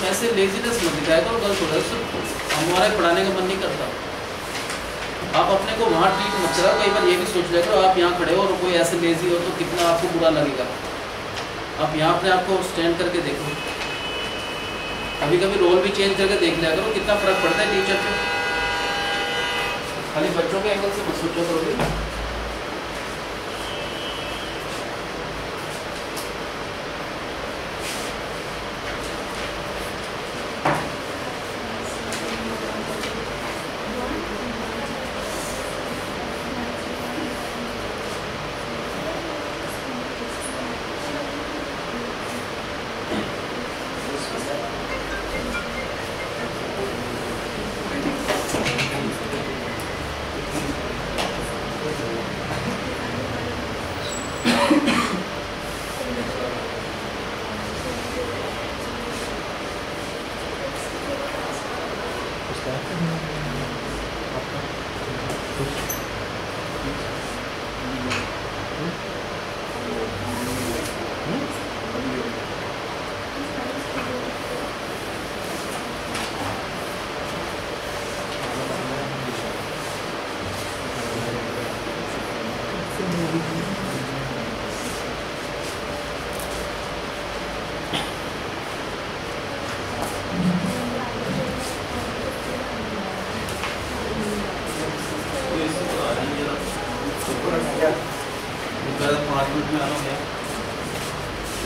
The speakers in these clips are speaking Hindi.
ऐसे लेजीनेस मत दिखाया करो, गलत हो रहा है, हमारे पढ़ाने का मन नहीं करता। आप अपने को वहाँ ट्रीट मत करो। कई बार ये भी सोच लिया करो, आप यहाँ खड़े हो और कोई ऐसे लेजी हो तो कितना आपको बुरा लगेगा। आप यहाँ अपने आप को स्टैंड करके देखो, कभी कभी रोल भी चेंज करके देख लिया करो, कितना फर्क पड़ता है टीचर पे। खाली बच्चों के एंगल से मत सोचो करोगे।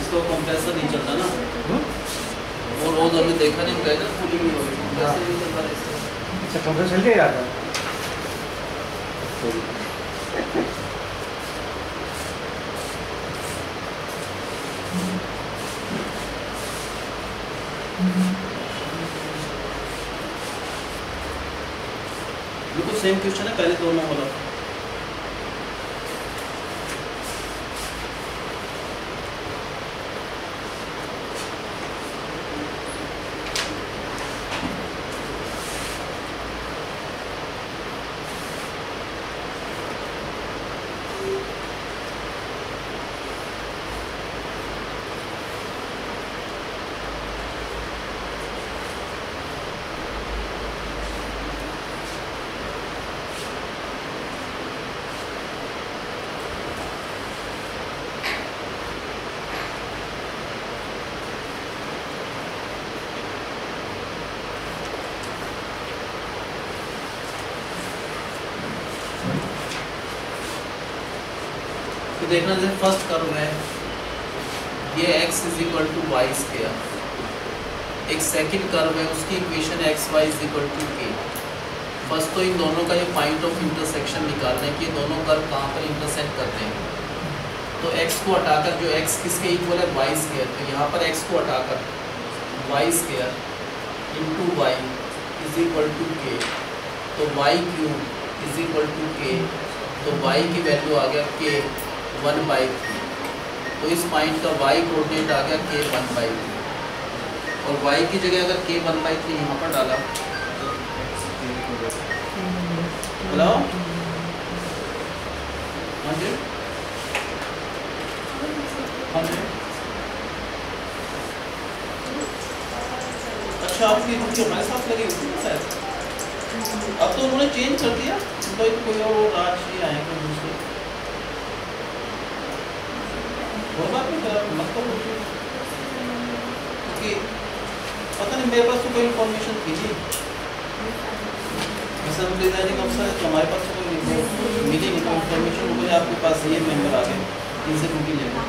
इसको कंप्रेसर नहीं चलता ना, वो रोज हमने देखा नहीं गया ना, कूलिंग नहीं हो रही, कंप्रेसर नहीं चल रहा इससे। अच्छा कंप्रेसर चल के आता है। बिल्कुल सेम क्वेश्चन है पहले दोनों वाला। तो देखना जैसे फर्स्ट कर्व है, ये x is equal to y square. एक सेकंड कर्व है, उसकी equation x y is equal to k. First तो इन दोनों का ये पॉइंट ऑफ इंटरसेक्शन निकालना है कि ये दोनों कर्व कहाँ पर इंटरसेक्ट करते हैं। तो x को हटाकर, जो x किसके इक्वल है, वाई स्क्वायर, तो यहाँ पर x को हटाकर y square into y is equal to k, तो y cube is equal to k, तो y की वैल्यू आ गया k 1/3। तो इस पॉइंट का y कोऑर्डिनेट आ गया k 1/3, और y की जगह अगर k 1/3 यहाँ पर डाला, बोलाओ 100 अच्छा आपकी रुचि हमारे साथ लगी हुई है शायद। अब तो उन्होंने चेंज कर दिया, तो कोई और राशि आए कोई दूसरे, कोई बात नहीं करा मतलब, क्योंकि पता नहीं मेरे पास तो कोई इन्फॉर्मेशन थी नहीं। वैसे हम डिजाइनिंग अफसर है तो हमारे पास तो कोई मिली नहीं कोई इन्फॉर्मेशन। मुझे आपके पास ये मेंबर आ गए, इनसे बुकिंग ले लो।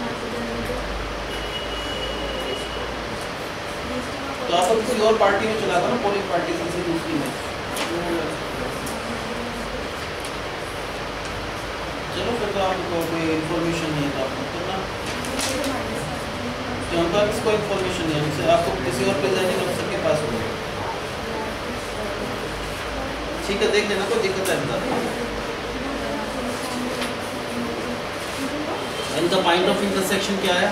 तो आप किसी और पार्टी में चला दो ना, पोलिंग पार्टी से दूसरी में। चलो फिर तो आपको कोई इन्फॉर्मेशन नहीं है तो आप तो ना, तो हमको किसको इन्फॉर्मेशन नहीं है, जैसे आपको किसी और प्रिजाइडिंग अफसर के पास होगा। ठीक है, देख लेना, कोई दिक्कत है बता। इनका पॉइंट ऑफ इंटरसेक्शन क्या है,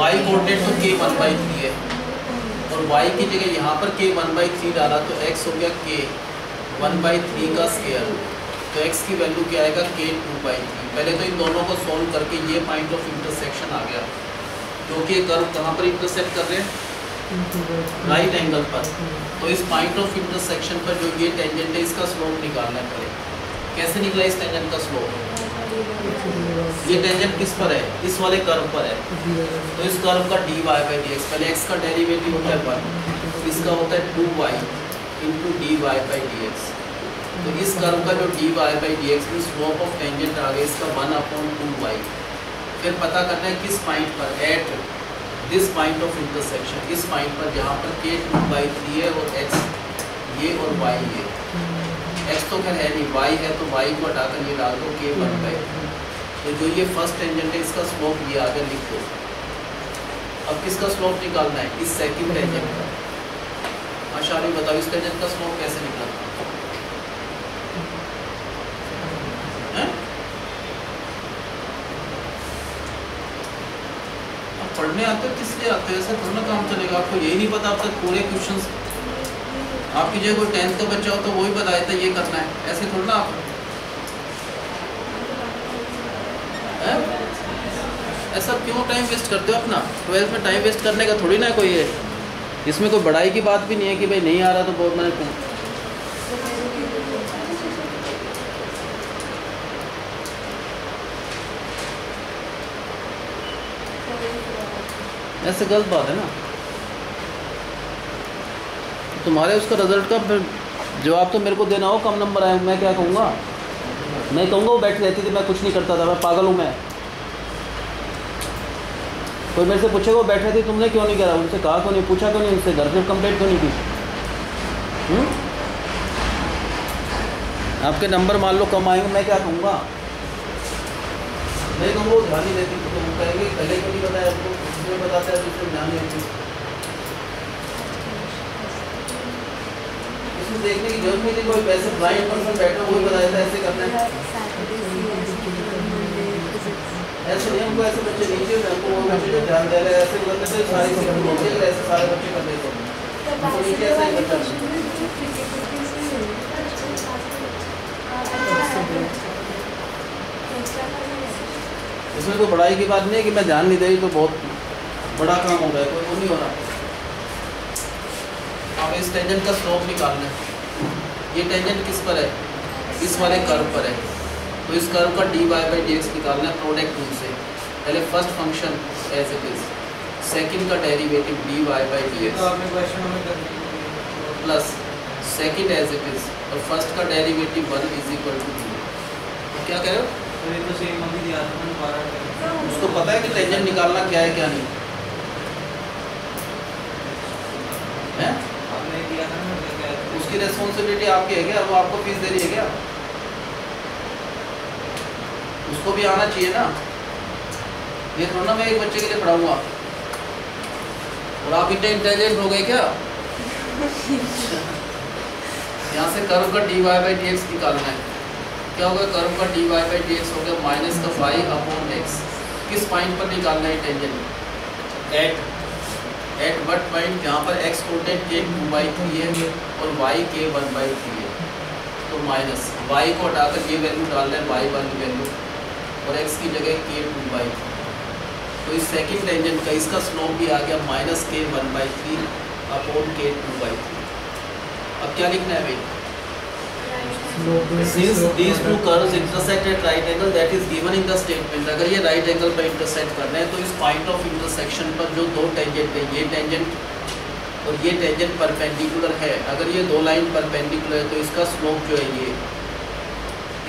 y कोऑर्डिनेट तो k 1/3 है, और y की जगह यहाँ पर k 1/3 डाला तो x हो गया k 1/3 का स्क्वायर। तो x की वैल्यू क्या आएगा, k 2/3। पहले तो इन दोनों को सॉल्व करके ये पॉइंट ऑफ इंटरसेक्शन आ गया, क्योंकि ये कर्व कहाँ पर इंटरसेक्ट कर रहे हैं, राइट एंगल पर। तो इस पॉइंट ऑफ इंटरसेक्शन पर जो ये टेंजेंट है इसका स्लोप निकालना पड़ेगा। कैसे निकला इस टेंजेंट का स्लोप? ये टेंजेंट किस पर है? इस वाले कर्व पर है। तो इस कर्व का dy बाई डी एक्स, पहले x का डेरिवेटिव होता है 1, इसका होता है 2y into dy by D x. तो इस कर्व का जो dy बाई डी एक्स में स्लोप ऑफ टेंजेंट आ गया इसका 1/2y। फिर पता करना है किस पॉइंट पर, eight this point of intersection, इस पॉइंट पर जहाँ पर k 2/3 है और x ये और y ये। x तो खैर है नहीं, y है, तो y को हटाकर ये डाल दो k 1/3। तो जो ये फर्स्ट टेंजेंट है इसका स्लोप ये आगे लिख दो। अब किसका स्लोप निकालना है? इस सेकंड टेंजेंट का। आशारी बताओ इस टेंजेंट का स्लोप कैसे निकालना है? अब पढ़ने आते हो किस लिए आते हो? ऐसे थोड़ा काम चलेगा। आपको यही नहीं पता अब तक पूरे क्वेश्चंस आपकी जगह कोई 10th का बच्चा हो तो वही बताया था ये करना है, ऐसे थोड़ा ना आप है? ऐसा क्यों टाइम वेस्ट करते हो अपना? 12th में टाइम वेस्ट करने का थोड़ी ना कोई है, इसमें कोई बड़ाई की बात भी नहीं है कि भाई नहीं आ रहा तो बहुत मैंने ऐसे गलत बात है ना। तुम्हारे उसका रिजल्ट का जवाब तो मेरे को देना हो, कम नंबर आए, मैं क्या कहूँगा? मैं कहूँगा वो बैठी रहती थी, मैं कुछ नहीं करता था, मैं पागल हूँ मैं। कोई मेरे से पूछेगा वो बैठे थे तुमने क्यों नहीं करा, उनसे कहा क्यों नहीं, पूछा क्यों नहीं, उनसे घर पे कंप्लेंट क्यों नहीं की? आपके नंबर मान लो कम आएंगे, मैं क्या कहूँगा? नहीं कहूँगा वो ध्यान नहीं देती, तो वो कहेंगे पहले क्यों नहीं बताया आपको, उसमें बताता है दूसरे ध्यान नहीं देती। इसमें देखने की जरूरत नहीं थी, कोई वैसे ब्लाइंड पर्सन बैठा वही बताया था ऐसे करना है। ऐसे नहीं, हमको ऐसे बच्चे नहीं चाहिए, हमको वो बच्चे जो ध्यान दे रहे हैं ऐसे करते थे सारी सीखने होती है, ऐसे सारे बच्चे कर देते हैं। हमको नीचे ऐसा ही बच्चा इसमें कोई बड़ाई की बात नहीं है कि मैं ध्यान नहीं दे रही तो बहुत बड़ा काम हो रहा है, कोई वो नहीं हो रहा। अब इस टेंजेंट का स्लोप निकालना है। ये टेंजेंट किस पर है? इस वाले कर्व पर है। तो इस कर्व का dy बाई डी एक्स निकालना है प्रोडक्ट टूल से। पहले first function as it is, second का derivative dy by D X plus second as it is और फर्स्ट का डेरिवेटिव 1 इज इक्वल टू 2। क्या कह रहे हो? तो सेम अभी दिया था मैंने 12। उसको पता है कि टेंजेंट निकालना क्या है क्या नहीं है? आपने दिया था ना, क्या उसकी रेस्पॉन्सिबिलिटी आपकी है क्या? वो आपको फीस दे रही है क्या? उसको भी आना चाहिए ना। ये थोड़ा ना मैं एक बच्चे के लिए पढ़ाऊंगा और आप इतने इंटेलिजेंट हो गए क्या? यहाँ से कर्व का dy बाई डी एक्स निकालना है। क्या होगा? कर्व का dy बाई डी एक्स हो गया माइनस का y अपॉन x। किस पॉइंट पर निकालना है टेंजेंट? Eight what point? जहाँ पर x कोटेड k 2/3 है और y k 1/3 है। तो माइनस y को हटाकर ये वैल्यू डालना है y वाली वैल्यू और x की जगह k 2/3। तो इस सेकंड टेंजेंट का इसका स्लोप भी आ गया माइनस k 1/3 अपॉन k 2/3। अब क्या लिखना है भाई? Since these two curves intersect at right angle that is given in the statement, अगर ये right angle पर intersect करना है तो इस point of intersection पर जो दो टेंजेंट है, ये टेंजेंट और ये टेंजेंट परपेंडिकुलर है, अगर ये दो लाइन परपेंडिकुलर है तो इसका स्लोप जो है ये,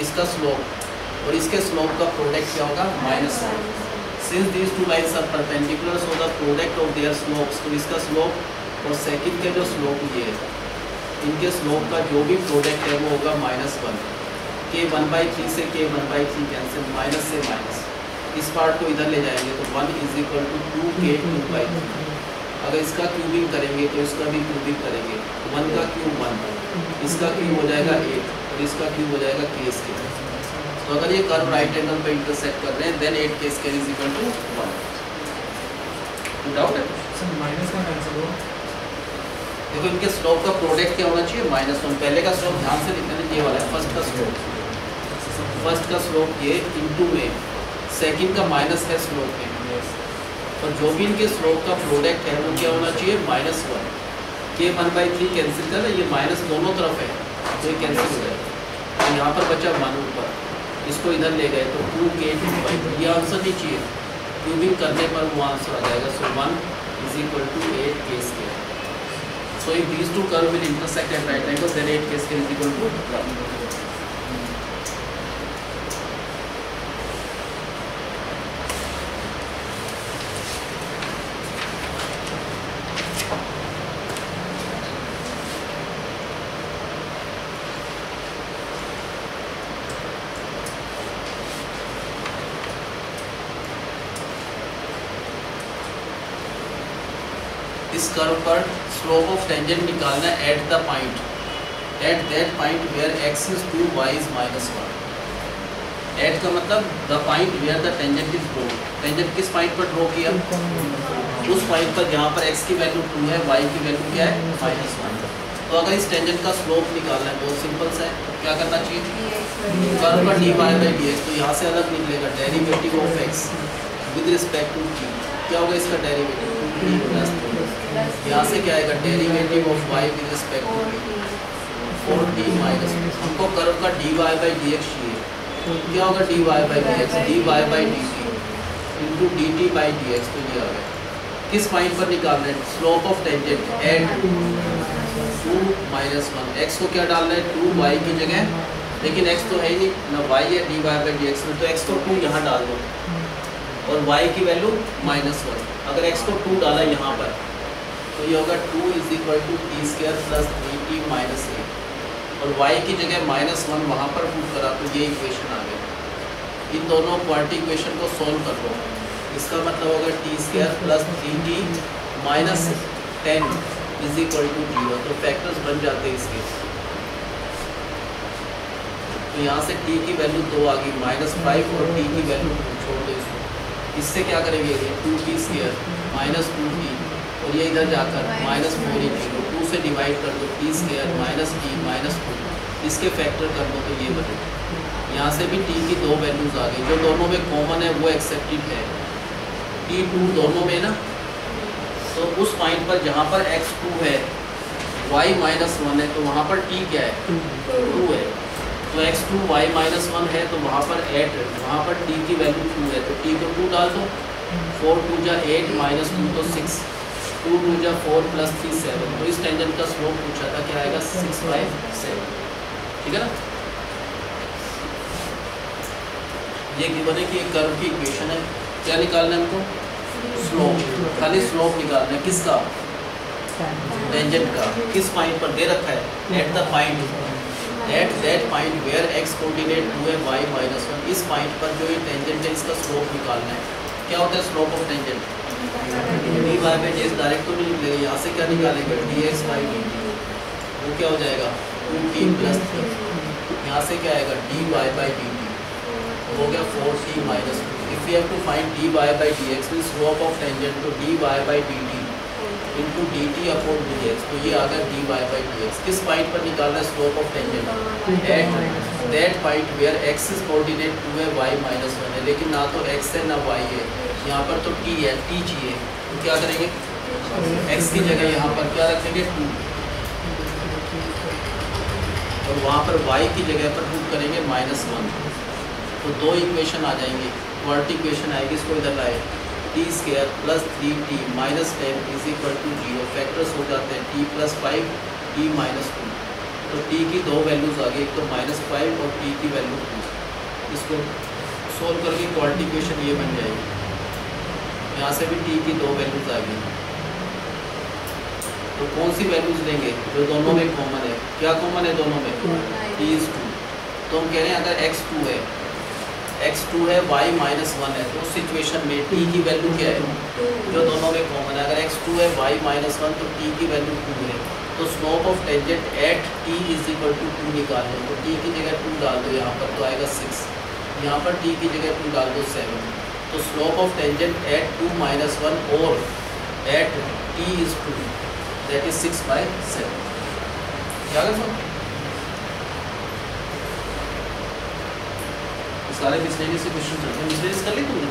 इसका स्लोप और इसके स्लोप का प्रोडक्ट क्या होगा? Minus. Since these two lines are perpendicular, so the product of their slopes, तो इसका स्लोप और सेकंड के जो स्लोप ये है, इनके स्लोप का जो भी प्रोडक्ट है वो होगा -1। k 1/3 से k 1/3 कैंसिल, माइनस से माइनस, इस पार्ट को इधर ले जाएंगे तो 1 इज इक्वल टू 2k 2/3। अगर इसका क्यूबिंग करेंगे तो इसका भी क्यूबिंग करेंगे, 1 का क्यूब 1, इसका क्यूब हो जाएगा 8 और इसका क्यूब हो जाएगा k स्क्वायर। तो अगर ये कर्व राइट एंगल पे इंटरसेक्ट कर रहे हैं then 8k square is equal to 1। Doubt है? सर माइनस का कैंसिल हो। देखो इनके स्लोप का प्रोडक्ट क्या होना चाहिए? -1। पहले का स्लोप ध्यान से लिखना है, ये वाला है फर्स्ट का स्लोप, फर्स्ट का स्लोप ये इनटू में सेकंड का माइनस है स्लोप में, और जो भी इनके स्लोप का प्रोडक्ट है वो क्या होना चाहिए -1। के 1/3 कैंसिल कर, ये माइनस दोनों तरफ है तो ये कैंसिल हो जाएगा। तो यहाँ पर बचा 1 ऊपर, इसको इधर ले गए तो 2k डिवाइड, ये आंसर नहीं चाहिए, क्यूबिंग करने पर वो आंसर आ जाएगा। सो 1 = 8k²। So if these two curves will intersect at right angles, then 8k² = 1. इस कर्व पर स्लोप ऑफ टेंजेंट निकालना है at the point, at that point where x is 2, y is -1। At का मतलब the point where the tangent is draw. Tangent किस पॉइंट पर ड्रॉ किया? उस पॉइंट पर जहाँ पर x की वैल्यू 2 है, y की वैल्यू क्या है -1। तो अगर इस टेंजेंट का स्लोप निकालना है बहुत सिंपल सा है, क्या करना चाहिए? कर्व पर dy/dx, तो यहाँ से अलग निकलेगा derivative of x with respect to t। क्या होगा इसका डेरिवेटिव? यहाँ से क्या आएगा derivative of y with respect to t 4t minus, हमको कर्व का dy/dx चाहिए, क्या होगा dy/dx? dy/dt into dt/dx। तो ये आ गया। किस पॉइंट पर निकालना है? Slope of tangent eight 2 -1। x को क्या डालना है? 2 y की जगह, लेकिन x तो है ही नहीं ना, y है dy/dx में, तो x को 2 यहाँ डाल दो और y की वैल्यू -1। अगर x को 2 डाला यहाँ पर तो ये होगा 2 = t² + 3t - 8, और y की जगह -1 वहाँ पर पुट करा तो ये इक्वेशन आ गया। इन दोनों क्वांटिटी इक्वेशन को सॉल्व कर लो, इसका मतलब होगा t² + 3t - 10 = 0। तो फैक्टर्स बन जाते हैं इसके। तो यहाँ से t की वैल्यू 2 आ गई, -5 और t की वैल्यू छोड़ दो इसको। इससे क्या करेंगे? 2t² -2t, और ये इधर जाकर -4 × 2 से डिवाइड कर दो, t² -t -2, इसके फैक्टर कर दो तो ये बने। यहाँ से भी t की 2 वैल्यूज आ गई, जो दोनों में कॉमन है वो एक्सेप्टेड है, t2 दोनों में ना। तो उस पॉइंट पर जहाँ पर x2 है, y -1 है, तो वहाँ पर t क्या है? 2 है। तो x2 y -1 है, तो वहाँ पर 8, वहाँ पर t की वैल्यू 2 है, तो t को 2 डाल दो। 4 × 2 = 8 -2 तो 6, 2 × 2 = 4 + 3 = 7। तो इस टेंजेंट का स्लोप पूछा था, क्या आएगा? 6/7। ठीक है ना? ये गिवन है कि एक कर्व की इक्वेशन है, क्या निकालना है हमको? स्लोप। खाली स्लोप निकालना है किसका? टेंजेंट का। किस पॉइंट पर दे रखा है? At the point, at that point where x coordinate 2 है, y -1। इस पॉइंट पर जो ये टेंजेंट है इसका स्लोप निकालना है। क्या होता है slope of tangent? dy/dx direct तो नहीं निकलेगा, यहाँ से क्या निकालेंगे? dx/dt, वो क्या हो जाएगा? 2t + 3। यहाँ से क्या आएगा? dy/dt हो गया 4t - 2। If you have to find dy/dx means slope of tangent, तो dy/dt इंटू dt/dx, तो ये आ गया dy/dx। किस पॉइंट पर निकालना है slope of tangent? At that point where x is coordinate 2 है, y -1 है, लेकिन ना तो x है ना y है, यहाँ पर तो t है, t चाहिए, तो क्या करेंगे? x की जगह यहाँ पर क्या रखेंगे? 2, और वहाँ पर y की जगह पर पुट करेंगे -1। तो 2 इक्वेशन आ जाएंगी, क्वाड्रेटिक इक्वेशन आएगी, इसको इधर लाए, t² + 3t - 10 = 0। फैक्टर्स हो जाते हैं t + 5 t - 2। तो t की 2 वैल्यूज आ गई, एक तो -5 और t की वैल्यू 2। इसको सोल्व करके क्वाड्रेटिक इक्वेशन ये बन जाएगी। यहाँ से भी t की 2 वैल्यूज आ गई, तो कौन सी वैल्यूज लेंगे? जो दोनों में कॉमन है। क्या कॉमन है दोनों में? t is 2। तो हम कह रहे हैं अगर x2 है, x2 है, y -1 है, तो उस सिचुएशन में t की वैल्यू क्या है? जो दोनों में कॉमन है। अगर x2 है, y -1, तो t की वैल्यू 2 है। तो slope of tangent eight t = 2 निकालना है, तो t की जगह 2 डाल दो यहाँ पर, तो आएगा 6। यहाँ पर t की जगह 2 डाल दो 7। तो स्लोप ऑफ टेंजेंट एट 2 - 1 और at t is 2, that is 6/7। क्या कर सकते? सारे मिसलेनियस से क्वेश्चन चलते हैं। मिसलेनियस कर ली तुमने?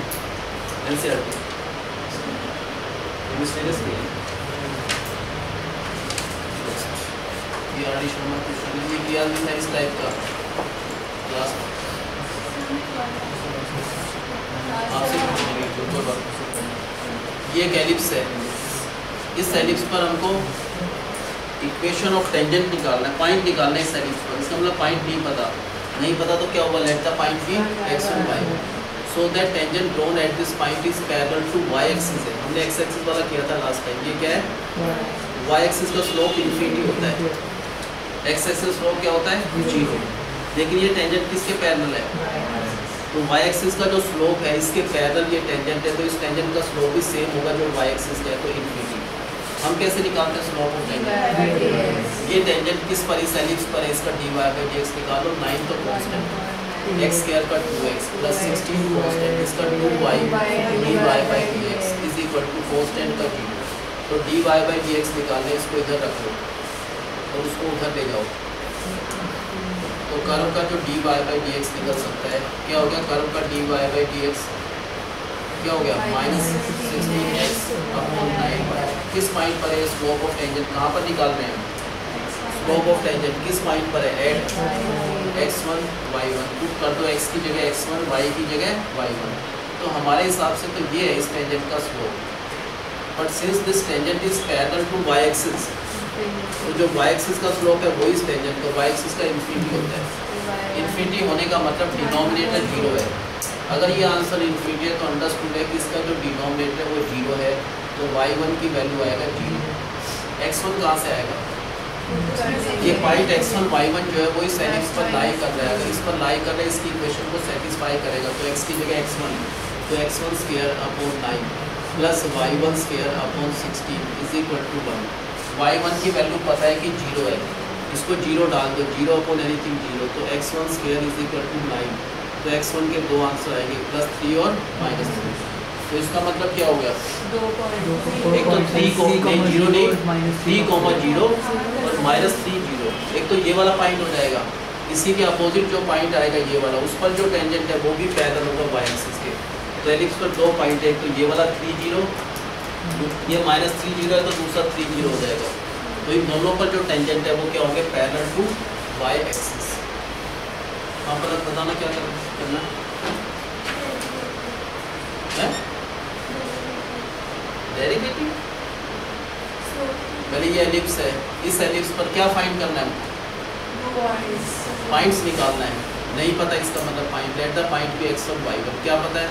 एनसीईआरटी मिसलेनियस के ये आर डी शर्मा क्वेश्चन है, ये किया भी था इस टाइप का क्लास आपसे पूछेंगे बिल्कुल बात। ये एक एलिप्स है, इस एलिप्स पर हमको इक्वेशन ऑफ टेंजेंट निकालना है, पॉइंट निकालना है इस एलिप्स पर। इसका मतलब पॉइंट नहीं पता तो क्या होगा, let the point be x1 y1 so that tangent drawn at this point is parallel to y axis है। हमने x एक्सिस वाला किया था लास्ट टाइम, ये क्या है y एक्सिस का स्लोप इन्फिनिटी होता है, x एक्सिस स्लोप क्या होता है 0, लेकिन ये टेंजेंट किसके पैरेलल है, तो y एक्सिस का जो स्लोप है इसके पैरेलल ये टेंजेंट है, तो इस टेंजेंट का स्लोप भी सेम होगा जो y एक्सिस का है, तो इन्फिनिटी। हम कैसे निकालते हैं स्लोप ऑफ टेंजेंट, ये टेंजेंट किस पर, इस एलिप्स पर है, इसका dy बाई dx निकालो, 9 तो कांस्टेंट, x स्क्वायर का 2x प्लस 16 कांस्टेंट, इसका 2y dy by dx is equal to constant का 0, तो dy बाई dx निकालने, इसको इधर रख लो और उसको उधर ले जाओ, तो कर्व का जो dy बाई dx निकल सकता है, क्या हो गया कर्व का dy बाई dx क्या हो गया माइनस 16x अपॉन 9y। किस पॉइंट पर है स्लोप ऑफ टेंजेंट, कहाँ पर निकाल रहे हैं स्लोप ऑफ टेंजेंट, किस पॉइंट पर है एट x1 y1, पुट कर दो x की जगह x1 y की जगह y1, तो हमारे हिसाब से तो ये है इस टेंजेंट का slope, but since this tangent is parallel to y axis, तो जो y एक्सिस का स्लोप है वो इस टेंजेंट का y एक्सिस का इन्फिनिटी होता है। इन्फिनिटी होने का मतलब डिनोमिनेटर 0 है, अगर ये आंसर इन्फिनिटी है तो अंडरस्टूड है कि इसका जो डिनोमिनेटर है वो 0 है, तो y1 की वैल्यू आएगा 0। x1 कहाँ से आएगा, ये पॉइंट x1 y1 जो है वो इस एलिप्स पर लाई कर रहा है, अगर इस पर लाई कर रहा है इसकी इक्वेशन को सेटिस्फाई करेगा, तो x की जगह x1, तो x1 square upon 9 plus y1 square upon 16 is equal to 1। y1 की वैल्यू पता है कि 0 है, इसको 0 डाल दो, 0 अपॉन एनीथिंग 0, तो x1 square is equal to 9, तो x1 के दो आंसर आएंगे प्लस 3 और माइनस 3, तो इसका मतलब क्या हो गया, एक तो 3 को नहीं 0 नहीं 3,0 और माइनस 3 0, एक तो ये वाला पॉइंट हो जाएगा, इसी के अपोजिट जो पॉइंट आएगा ये वाला, उस पर जो टेंजेंट है वो भी पैरेलल होगा y एक्सिस के, तो एलिप्स पर दो पॉइंट है, तो ये वाला 3 0, ये माइनस 3 0 है तो दूसरा 3 0 हो जाएगा, तो इन दोनों पर जो टेंजेंट है वो क्या होंगे पैरेलल टू y एक्सिस। आप बताना क्या करना है, डेरिवेटिव, पहले ये एलिप्स है, इस एलिप्स पर क्या फाइंड करना है, पॉइंट्स निकालना है, नहीं पता इसका मतलब point, let the point be x1 y1, क्या पता है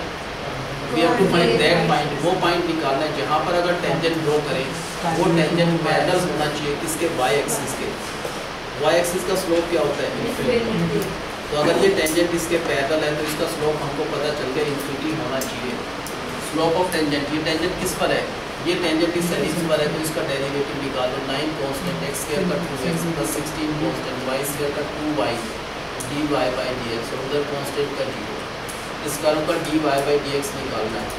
we have to find that point, वो पॉइंट निकालना है जहाँ पर अगर टेंजेंट ड्रॉ करें वो टेंजेंट पैरेलल होना चाहिए किसके y एक्सिस के, y एक्सिस का स्लोप क्या होता है इन्फिनिटी, तो अगर ये टेंजेंट इसके पैरेलल है तो इसका स्लोप हमको पता चल गया इन्फिनिटी होना चाहिए। स्लोप ऑफ टेंजेंट, ये टेंजेंट किस पर है, ये टेंजेंट इस एलिप्स पर है, तो इसका डेरिवेटिव निकालो, 9 कांस्टेंट x स्क्वायर का 2x plus 16 constant y square का 2y dy बाई dx, और उधर कांस्टेंट का 0, इस कर्व का dy बाई dx निकालना है,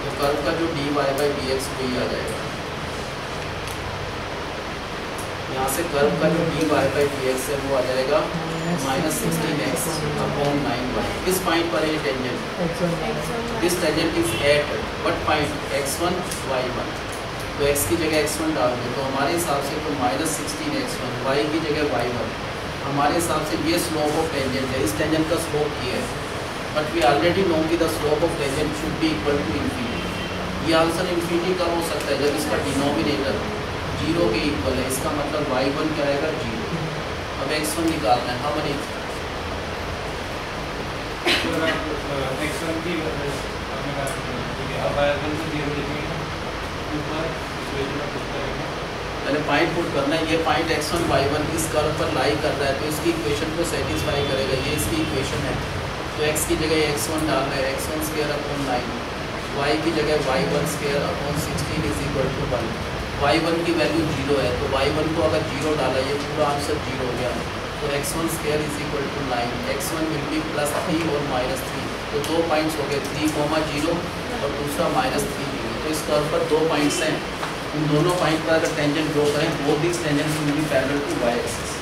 तो कर्व का जो dy बाई dx वही आ जाएगा, यहाँ से कर्व का जो dy बाई dx है वो आ जाएगा माइनस 16x अपॉन 9y। किस पॉइंट पर है ये tangent, this tangent is at what point x1 y1, तो x की जगह x1 डाल दो, तो हमारे हिसाब से तो माइनस 16x1, y की जगह y1, हमारे हिसाब से ये स्लोप ऑफ टेंजेंट है, इस टेंजेंट का स्लोप ये है, बट वी ऑलरेडी नो कि the slope of tangent should be equal to infinity. ये आंसर इन्फिनिटी कब हो सकता है, जब इसका डिनोमिनेटर 0 के इक्वल है, इसका मतलब y1 क्या आएगा 0। अब x1 निकालना है, हाँ मनी x1 की हमने कहा ठीक है, अब y1 को 0 लिखेंगे ऊपर इक्वेशन में पुट करेंगे, पहले पॉइंट पुट करना है, ये पॉइंट x1 y1 इस कर्व पर लाई कर रहा है, तो इसकी इक्वेशन को सेटिस्फाई करेगा, ये इसकी इक्वेशन है, तो x की जगह x1 डाल रहा है, x1 स्क्वायर अपॉन 9, y की जगह y1 square upon 16 is equal to 1, y1 की वैल्यू 0 है, तो y1 को अगर 0 डाला, ये पूरा आंसर 0 हो गया, तो x1 square is equal to 9, x1 will be plus 3 और माइनस 3, तो दो पॉइंट्स हो गए 3,0 और दूसरा माइनस 3 0, तो इस कर्व पर दो पॉइंट्स हैं, उन दोनों पॉइंट पर अगर टेंजेंट ड्रॉ करें वो भी tangent will be parallel to y axis.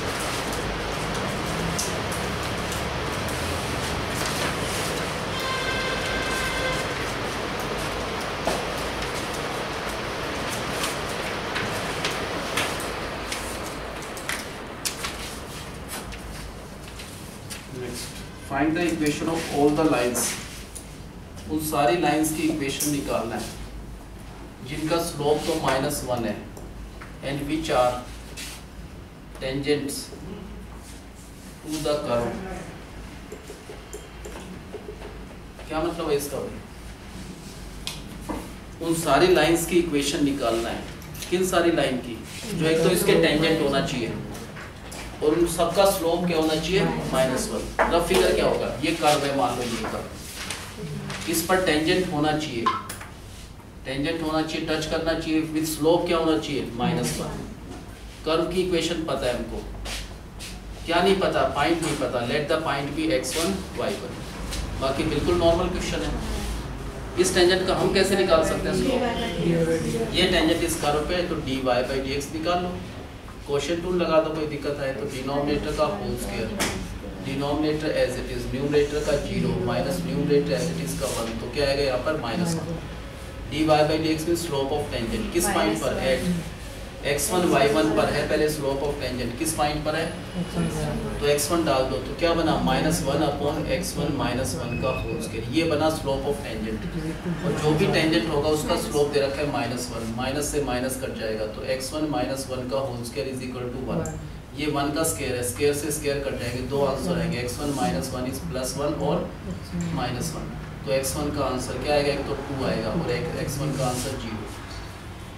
Find the equation of all the lines, उन सारी लाइंस की इक्वेशन निकालना है जिनका स्लोप तो -1 है, and which are tangents to the curve. क्या मतलब है इसका? उन सारी लाइंस की इक्वेशन निकालना है। किन सारी लाइन की? जो एक तो इसके टेंजेंट होना चाहिए और उन सबका स्लोप क्या होना चाहिए? -1। रफ फिगर क्या होगा? ये कर्व है, मान लो ये कर्व, इस पर टेंजेंट होना चाहिए, टेंजेंट होना चाहिए, टच करना चाहिए, विद स्लोप क्या होना चाहिए? -1। कर्व की इक्वेशन पता है हमको, क्या नहीं पता? पॉइंट नहीं पता। Let the point be x1 y1। बाकी बिल्कुल नॉर्मल क्वेश्चन है। इस टेंजेंट का हम कैसे निकाल सकते हैं स्लोप? ये टेंजेंट इस कर्व पे, तो dy by dx निकाल लो, क्वोशिएंट टूल लगा दो, कोई दिक्कत है तो डिनोमिनेटर का whole square, denominator as it is, numerator का 0 minus numerator as it is का 1, तो क्या आएगा यहाँ पर? -1। dy by dx में स्लोप ऑफ टेंजेंट किस पॉइंट पर? एट x1 y1 पर है, पहले स्लोप ऑफ टेंजेंट किस पॉइंट पर है? तो x1 डाल दो, तो क्या बना? -1/x1 -1 का होल स्क्वायर, ये बना स्लोप ऑफ टेंजेंट। और जो भी टेंजेंट होगा उसका स्लोप दे रखा है -1, माइनस से माइनस कट जाएगा, तो x1 -1 का whole square is equal to 1। ये 1 का स्क्वायर है, स्क्वायर से स्क्वायर कट जाएंगे, दो आंसर आएंगे, x1 -1 इज +1 और -1, तो x1 का आंसर क्या आएगा? एक तो 2 आएगा और x1 का आंसर 0।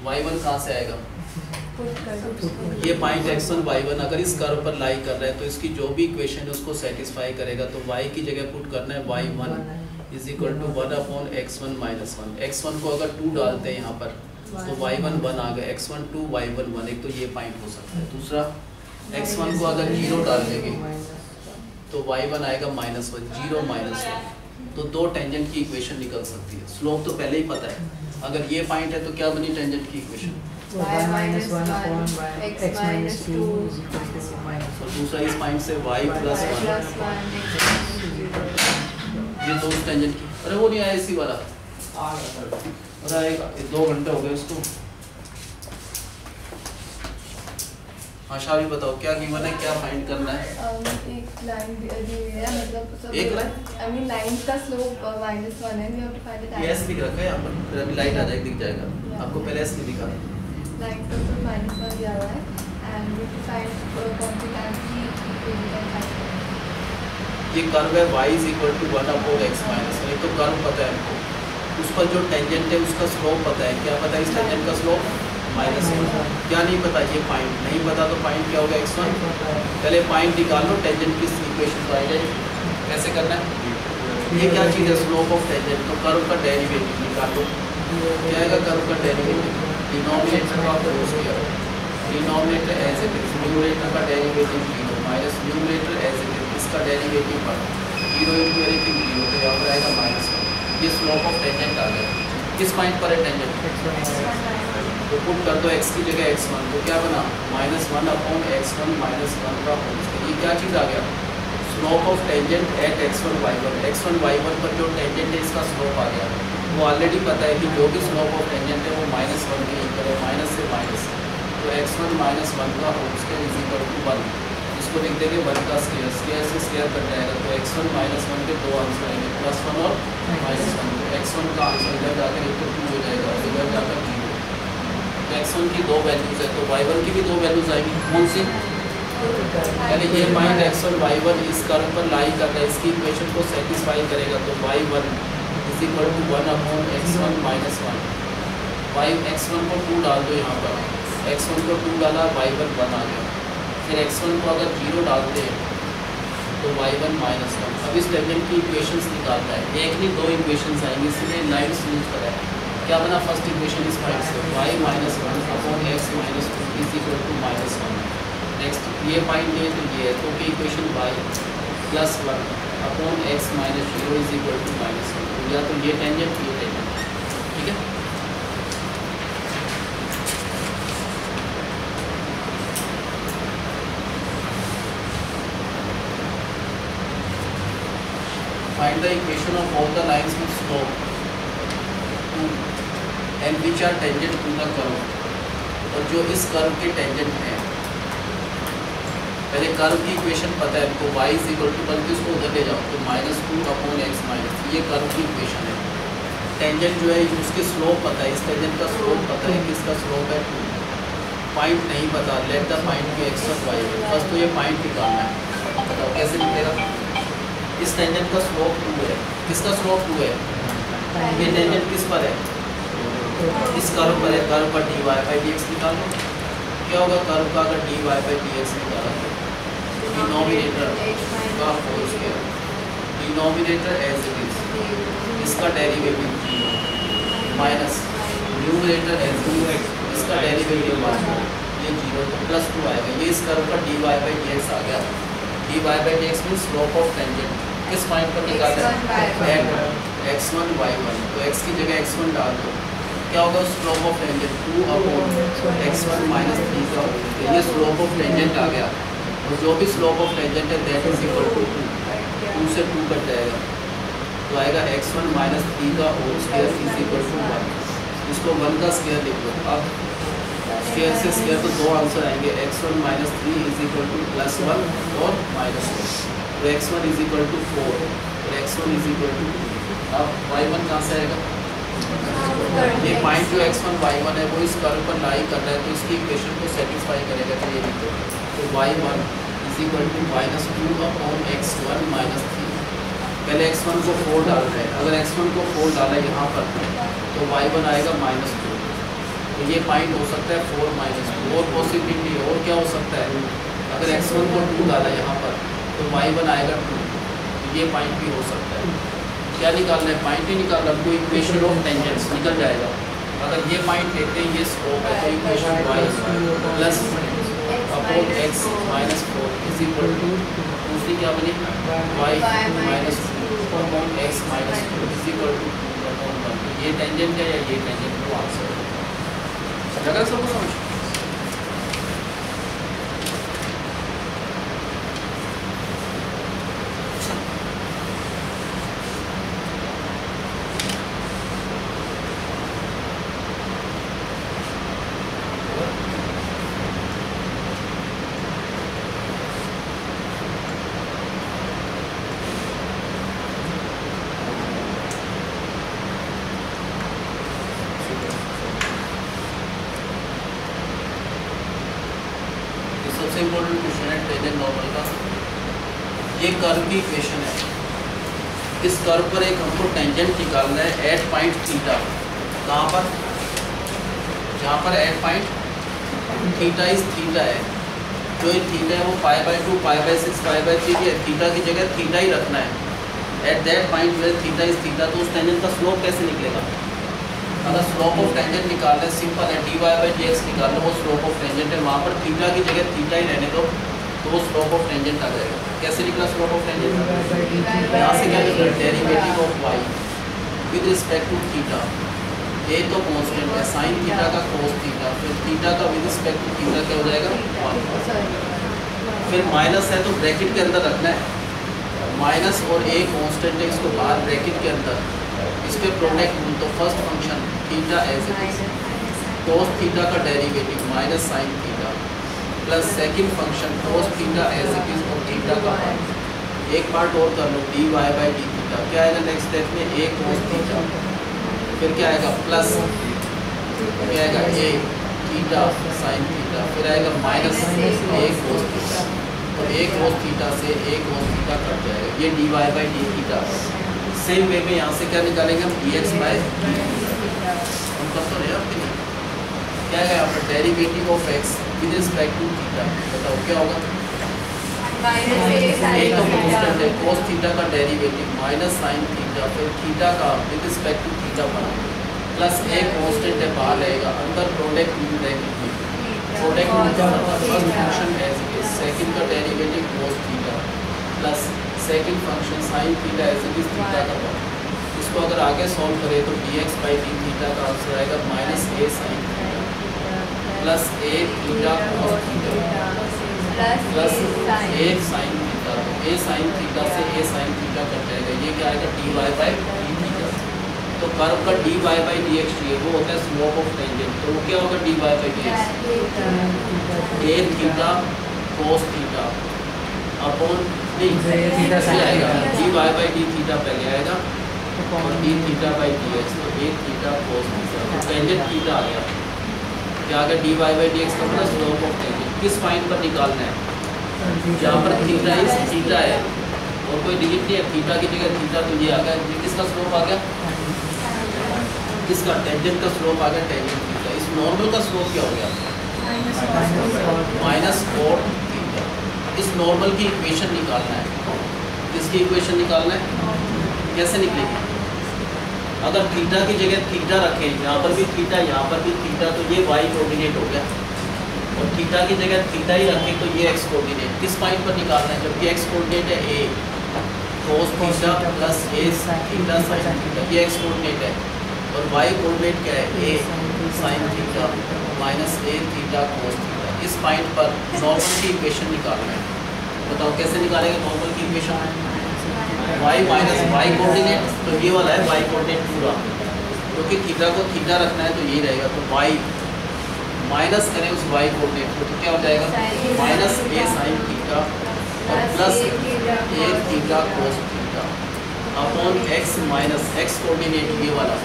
y1 कहाँ से आएगा? ये पॉइंट x1 y1 अगर इस कर्व पर लाई कर रहा है तो इसकी जो भी इक्वेशन है उसको सेटिस्फाई करेगा, तो y की जगह पुट करना है y1 is equal to 1/x1 -1। x1 को अगर 2 डालते हैं यहाँ पर तो y1 1 आ गया, x1 2 y1 1, एक तो ये पॉइंट हो सकता है। दूसरा x1 को अगर 0 डाल देंगे तो y1 आएगा -1, 0 -1, तो दो टेंजेंट की इक्वेशन निकल सकती है। स्लोप तो पहले ही पता है, अगर ये पॉइंट है तो क्या बनी टेंजेंट की इक्वेशन? और दूसरा इस पॉइंट से y +1, ये दो टेंजेंट की। अरे वो नहीं आया इसी वाला, अरे आएगा, 2 घंटे हो गए उसको। हाँ शावी बताओ क्या गिवन है, क्या फाइंड करना है? एक लाइन दी हुई है, मतलब एक लाइन? आई मीन लाइन का स्लोप -1 है, we have to find the ये ऐसे लिख रखा है यहाँ पर, फिर अभी लाइट आ जाएगी, दिख जाएगा आपको, पहले ऐसे नहीं दिखा। लाइन का स्लोप -1 दिया हुआ है and we have to find कौन सी लाइन की इक्वेशन फाइंड। ये कर्व है y is equal to 1/x minus, ये तो कर्व पता है हमको, उस पर जो टेंजेंट है उसका स्लोप पता है। क्या पता है इस टेंजेंट का स्लोप? -1। क्या नहीं पता? ये पॉइंट नहीं पता, तो पॉइंट क्या होगा? x1। पहले पॉइंट निकाल लो, टेंजेंट की इक्वेशन तो आ जाएगी। कैसे करना है? ये क्या चीज़ है? स्लोप ऑफ टेंजेंट, तो कर्व का डेरिवेटिव निकाल लो। क्या आएगा कर्व का डेरिवेटिव? डिनोमिनेटर का whole square, denominator as it is, numerator का derivative 0 minus numerator as it is, इसका डेरिवेटिव पर 0 इंटू एवरीथिंग 0, तो यहाँ पर आएगा -1। ये स्लोप ऑफ टेंजेंट आ गया। किस पॉइंट पर है टेंजेंट? तो पुट कर दो x की जगह x1, तो क्या बना? -1/x1 -1 का होल स्क्वायर। ये क्या चीज़ आ गया? Slope of tangent eight x1 y1। x1 y1 पर जो टेंजेंट है इसका स्लोप आ गया। वो ऑलरेडी पता है कि जो भी स्लोप ऑफ टेंजेंट है वो -1 के इक्वल है, माइनस से माइनस, तो x1 -1 का whole square is equal to 1। इसको लिख देंगे 1 का स्क्वायर, स्क्वायर से स्क्वायर कट जाएगा, तो x1 -1 के दो आंसर आएंगे, +1 और -1। तो x1 का आंसर इधर जाकर इक्वल 2 हो जाएगा, इधर जाकर 0। x1 की दो वैल्यूज है तो y1 की भी दो वैल्यूज आएगी। कौन सी? यानी ये पॉइंट x1 y1 इस कर्व पर लाई कर रहा है, इसकी इक्वेशन को सेटिस्फाई करेगा, तो y1 is equal to 1/x1 -1। x1 को 2 डाल दो यहाँ पर, x1 को 2 डाला, y1 1 आ गया। फिर x1 को अगर 0 डालते हैं तो y1 -1। अब इस टेंजेंट की इक्वेशंस निकालना है, एक नहीं दो इक्वेशंस आएंगी, इसलिए लाइन्स यूज करें। क्या बना फर्स्ट इक्वेशन इस पॉइंट से? y -1/x -2 is equal to -1। Next ये पॉइंट ये तो ये है, तो कि equation y +1/x -0 is equal to -1। तो या तो ये टेंजेंट, ये टेंजेंट, ठीक है। Find the equation of all the lines with slope 2 and which are tangent to the curve। और जो इस कर्व के टेंजेंट हैं पहले कर्व की इक्वेशन पता है तो y इज इक्वल टू, बल्कि उसको उधर ले जाओ तो -2/x-, ये कर्व की इक्वेशन है। टेंजेंट जो है उसकी स्लोप पता है, इस टेंजेंट का स्लोप पता है, किसका स्लोप है 2। पॉइंट नहीं पता, let the point be x और y। फर्स्ट तो ये पॉइंट निकालना है, बताओ कैसे निकलेगा। इस टेंजेंट का स्लोप 2 है, किसका स्लोप 2 है, ये टेंजेंट किस पर है, इस कर्व पर है, कर्व पर dy/dx निकालो। क्या होगा कर्व का अगर dy/dx निकाला तो डिनोमिनेटर का whole square, denominator as it is, इसका derivative minus numerator as it is, इसका डेरिवेटिव ये 0 तो +2 आएगा। ये इस कर्व का dy/dx आ गया। dy/dx means slope of tangent किस पॉइंट पर निकालना है, x1 y1, तो x की जगह x1 डाल दो। क्या होगा स्लोप ऑफ टेंजेंट 2/x1 - 3 का, ये स्लोप ऑफ टेंजेंट आ गया। और जो भी स्लोप ऑफ टेंजेंट है दैट इज इक्वल टू 2 से 2 कट जाएगा तो आएगा x1 - 3 का whole square is equal to 1। इसको 1 का स्क्वायर लिख लो। अब स्क्वायर से स्क्वायर तो 2 आंसर आएंगे, x1 - 3 इज इक्वल टू +1 और -1, तो x1 इज इक्वल टू 4 और x1 इज इक्वल टू 2। अब y1 कहाँ से आएगा, ये पॉइंट जो x1 y1 है वो इस कर्व पर लाई कर रहा है तो इसकी इक्वेशन को सेटिस्फाई करेगा। तो ये लिखो तो y1 is equal to -2/x1 - 3। पहले x1 को 4 डाल रहे हैं, अगर x1 को 4 डाला यहाँ पर तो y1 आएगा -2, तो ये पॉइंट हो सकता है 4 - 2। और पॉसिबिलिटी और क्या हो सकता है, अगर x1 को 2 डाला यहाँ पर तो y1 आएगा 2, तो ये पॉइंट भी हो सकता है। क्या निकालना है, पॉइंट ही निकालना, कोई इक्वेशन ऑफ टेंजेंट्स निकल जाएगा। अगर ये पॉइंट लेते हैं, ये स्लोप है, तो equation y plus upon x minus 4 is equal to, दूसरी क्या बनी y minus 2 upon x minus 2 is equal to 2/1। तो ये टेंजेंट है या ये टेंजेंट, तो आंसर है। लगा सबको समझ। सबसे इम्पोर्टेंट क्वेश्चन है टेंजेंट नॉर्मल का। ये कर्व की इक्वेशन है, इस कर्व पर एक हमको टेंजेंट निकालना है एट पॉइंट थीटा। कहाँ पर, जहाँ पर at point theta is theta है, जो ये थीटा है वो π/2 π/6 π/3 है, थीटा की जगह थीटा ही रखना है। At that point where theta is theta, तो उस टेंजेंट का स्लोप कैसे निकलेगा। अगर स्लोप ऑफ टेंजेंट निकालना है सिंपल है, dy/dx निकालना, वो स्लोप ऑफ टेंजेंट है, वहाँ पर थीटा की जगह थीटा ही रहने दो तो वो स्लोप ऑफ टेंजेंट आ जाएगा। कैसे निकला स्लोप ऑफ टेंजेंट, यहाँ से क्या निकला derivative of y with respect to theta. A तो कांस्टेंट है, साइन थीटा का cos थीटा, फिर थीटा का विद रिस्पेक्ट टू थीटा क्या हो जाएगा 1, फिर माइनस है तो ब्रैकेट के अंदर रखना है, माइनस और ए कांस्टेंट है, इसको बाहर ब्रैकेट के अंदर, इस पे प्रोडक्ट रूल। तो first function theta as it is, cos theta का derivative minus sine theta, plus second function cos theta as it is और थीटा का पार्ट। एक पार्ट और कर लो dy/d थीटा, क्या आएगा नेक्स्ट स्टेप में a cos थीटा, फिर क्या आएगा प्लस क्या आएगा a थीटा साइन थीटा, फिर आएगा माइनस a cos थीटा, तो a cos थीटा से a cos थीटा कट जाएगा, ये dy/d थीटा। सेम वे में यहाँ से क्या निकालेंगे हम dx/d, हम कर तो रहे आपके लिए क्या है यहाँ पर derivative of x with respect to theta, बताओ क्या होगा। एक तो कांस्टेंट है cos थीटा का डेरिवेटिव माइनस साइन थीटा, फिर थीटा का विद रिस्पेक्ट टू थीटा बना, प्लस एक कांस्टेंट है बाहर रहेगा, अंदर प्रोडक्ट रूल रहेगी, प्रोडक्ट रूल का मतलब first function as it is, second का derivative cos theta plus second function sine theta as it is theta का पार्ट। इसको अगर आगे सॉल्व करें तो dx/d थीटा का आंसर आएगा minus a sine theta plus a theta cos theta plus a sine theta, तो a साइन थीटा से a साइन थीटा कट जाएगा, ये क्या आएगा dy/d थीटा। तो कर्व का dy/dx चाहिए, वो होता है स्लोप ऑफ टेंजेंट, तो वो क्या होगा dy/dx a theta cos theta upon नहीं थीटा sin आएगा theta. D y by d theta पहले आएगा और d theta by D x, तो ए थीटा कोस थीटा, तो टेंजेंट थीटा आ गया। क्या आ गया? D y by D x का मतलब स्लोप ऑफ टेंजेंट। किस पॉइंट पर निकालना है? जहाँ पर थीटा इस थीटा है और कोई डिजिट नहीं है, थीटा की जगह थीटा, तो ये आ गया। ये किसका स्लोप आ गया? किसका? टेंजेंट का स्लोप आ गया, टेंजेंट थीटा। इस नॉर्मल का स्लोप क्या हो गया? Minus cot theta. इस नॉर्मल की इक्वेशन निकालना है। किसकी इक्वेशन निकालना है? कैसे निकलेगी? अगर थीटा की जगह थीटा रखें, यहाँ पर भी थीटा, यहाँ पर भी थीटा, तो ये वाई कोऑर्डिनेट हो गया। और थीटा की जगह थीटा ही रखें तो ये एक्स कोऑर्डिनेट। किस पॉइंट पर निकालना है? जबकि एक्स कोऑर्डिनेट है a cos theta plus a theta sine theta, ये एक्स कोऑर्डिनेट है। और वाई कोऑर्डिनेट क्या है? A sine theta minus a theta cos theta. इस पॉइंट पर नॉर्मल की इक्वेशन निकालना है। बताओ कैसे निकालेंगे नॉर्मल की equation? Y minus y coordinate, तो ये वाला है वाई कोऑर्डिनेट पूरा, क्योंकि थीटा को थीटा रखना है तो ये रहेगा। तो वाई माइनस करें उस वाई कोऑर्डिनेट को, तो क्या हो जाएगा? माइनस ए साइन थीटा और plus a theta cos theta upon x minus x coordinate ये वाला